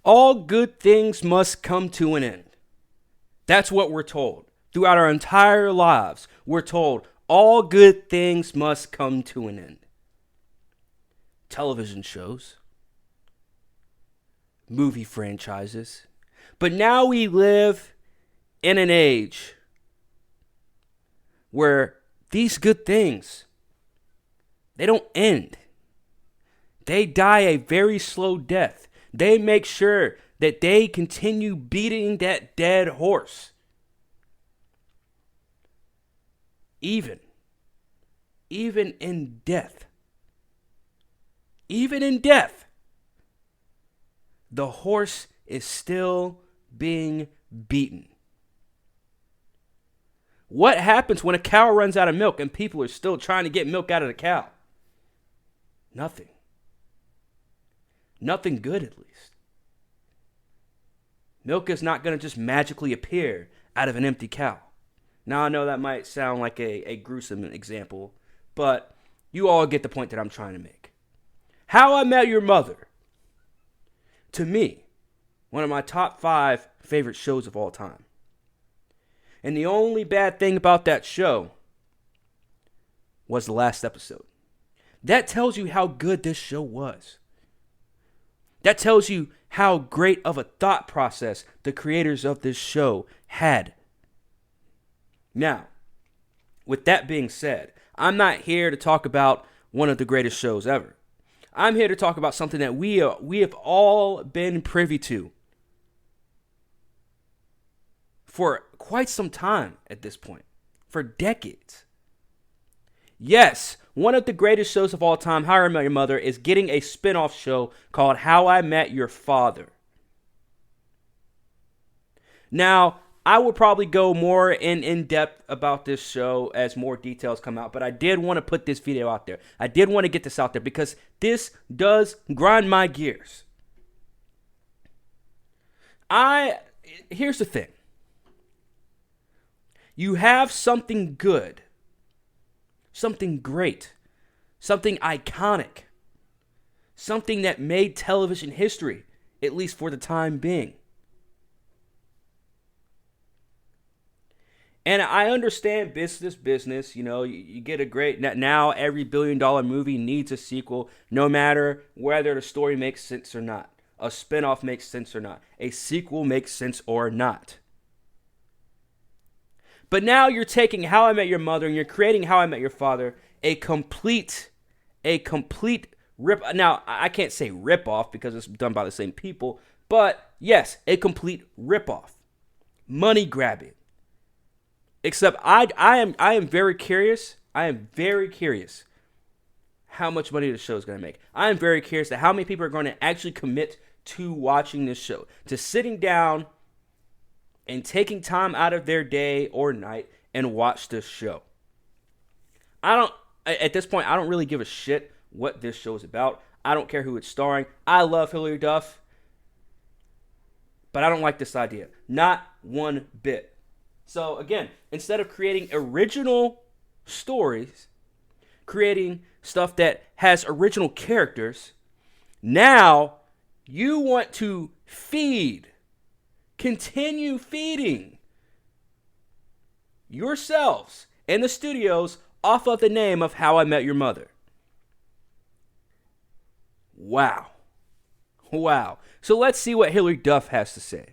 All good things must come to an end. That's what we're told. Throughout our entire lives, we're told all good things must come to an end. Television shows, movie franchises. But now we live in an age where these good things, they don't end. They die a very slow death. They make sure that they continue beating that dead horse. Even in death. Even in death, the horse is still being beaten. What happens when a cow runs out of milk and people are still trying to get milk out of the cow? Nothing. Nothing good, at least. Milk is not going to just magically appear out of an empty cow. Now, I know that might sound like a gruesome example, but you all get the point that I'm trying to make. How I Met Your Mother, to me, one of my top 5 favorite shows of all time. And the only bad thing about that show was the last episode. That tells you how good this show was. That tells you how great of a thought process the creators of this show had. Now, with that being said, I'm not here to talk about one of the greatest shows ever. I'm here to talk about something that we have all been privy to for quite some time at this point, for decades. Yes, one of the greatest shows of all time, How I Met Your Mother, is getting a spin-off show called How I Met Your Father. Now, I will probably go more in depth about this show as more details come out, but I did want to put this video out there. I did want to get this out there because this does grind my gears. Here's the thing. You have something good, something great, something iconic, something that made television history, at least for the time being. And I understand business, you know, you get a great, now every billion-dollar movie needs a sequel, no matter whether the story makes sense or not. A spinoff makes sense or not. A sequel makes sense or not. But now you're taking How I Met Your Mother and you're creating How I Met Your Father, a complete rip. Now, I can't say rip off because it's done by the same people, but yes, a complete rip off. Money grabbing. Except I am very curious. I am very curious how much money the show is going to make. I am very curious to how many people are going to actually commit to watching this show, to sitting down and taking time out of their day or night and watch this show. At this point, I don't really give a shit what this show is about. I don't care who it's starring. I love Hilary Duff, but I don't like this idea. Not one bit. So again, instead of creating original stories, creating stuff that has original characters, now you want to continue feeding yourselves and the studios off of the name of How I Met Your Mother. Wow. So let's see what Hilary Duff has to say.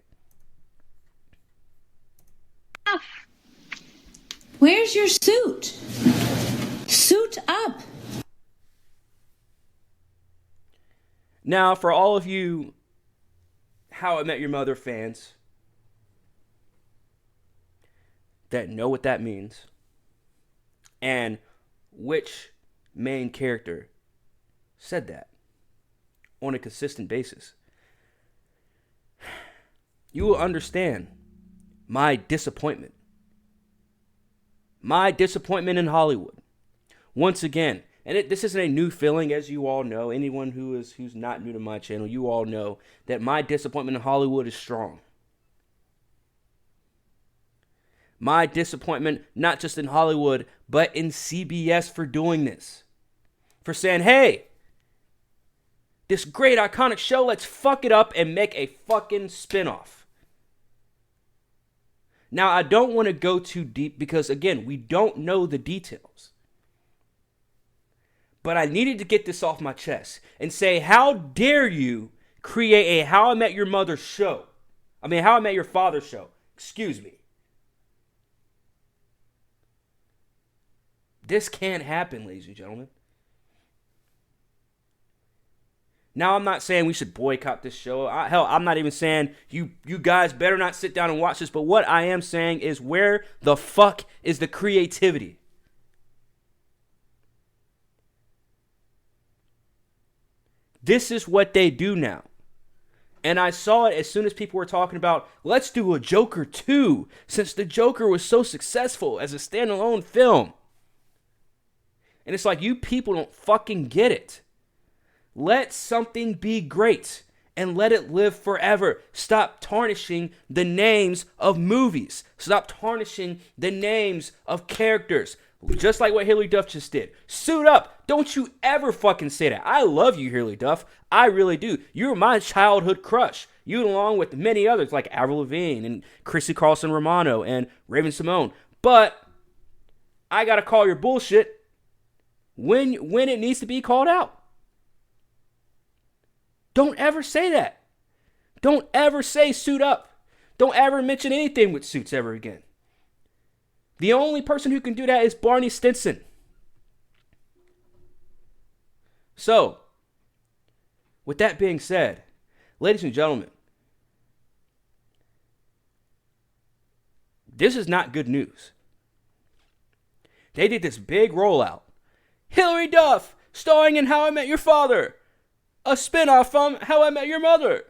Where's your suit? Suit up. Now, for all of you How I Met Your Mother fans that know what that means and which main character said that on a consistent basis, you will understand my disappointment. My disappointment in Hollywood. Once again, and this isn't a new feeling, as you all know. Anyone who's not new to my channel, you all know that my disappointment in Hollywood is strong. My disappointment, not just in Hollywood, but in CBS for doing this. For saying, hey, This great iconic show, let's fuck it up and make a fucking spinoff. Now, I don't want to go too deep because, again, we don't know the details. But I needed to get this off my chest and say, how dare you create a How I Met Your Mother show? How I Met Your Father show. Excuse me. This can't happen, ladies and gentlemen. Now, I'm not saying we should boycott this show. Hell, I'm not even saying you guys better not sit down and watch this. But what I am saying is, where the fuck is the creativity? This is what they do now. And I saw it as soon as people were talking about, let's do a Joker 2, since the Joker was so successful as a standalone film. And it's like, you people don't fucking get it. Let something be great and let it live forever. Stop tarnishing the names of movies. Stop tarnishing the names of characters. Just like what Hilary Duff just did. Suit up. Don't you ever fucking say that. I love you, Hilary Duff. I really do. You're my childhood crush. You, along with many others like Avril Lavigne and Chrissy Carlson Romano and Raven-Symoné. But I gotta call your bullshit when it needs to be called out. Don't ever say that. Don't ever say suit up. Don't ever mention anything with suits ever again. The only person who can do that is Barney Stinson. So, with that being said, ladies and gentlemen, this is not good news. They did this big rollout. Hilary Duff, starring in How I Met Your Father. A spinoff from How I Met Your Mother.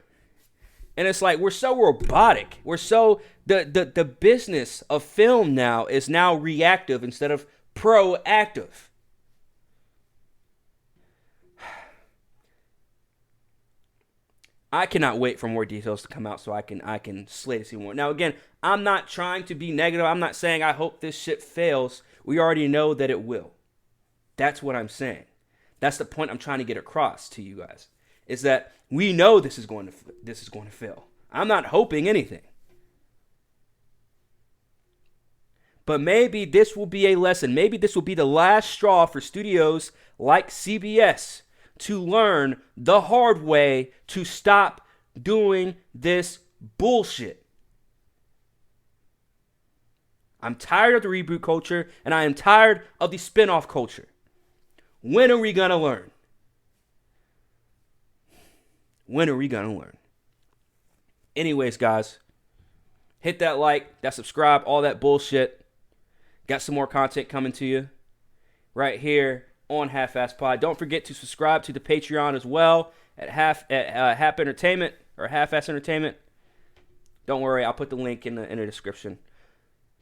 And it's like, we're so robotic. We're so, the business of film now is now reactive instead of proactive. I cannot wait for more details to come out so I can slay to see more. Now, again, I'm not trying to be negative. I'm not saying I hope this shit fails. We already know that it will. That's what I'm saying. That's the point I'm trying to get across to you guys. Is that we know this is going to fail. I'm not hoping anything. But maybe this will be a lesson. Maybe this will be the last straw for studios like CBS to learn the hard way to stop doing this bullshit. I'm tired of the reboot culture, and I am tired of the spin-off culture. When are we going to learn? When are we going to learn? Anyways, guys, hit that like, that subscribe, all that bullshit. Got some more content coming to you right here on Half-Ass Pod. Don't forget to subscribe to the Patreon as well at Half Entertainment or Half-Ass Entertainment. Don't worry, I'll put the link in the description.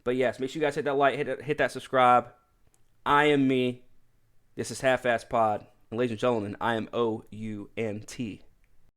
But yes, make sure you guys hit that like, hit that subscribe. I am me. This is Half-Ass Pod. And ladies and gentlemen, I am OUNT.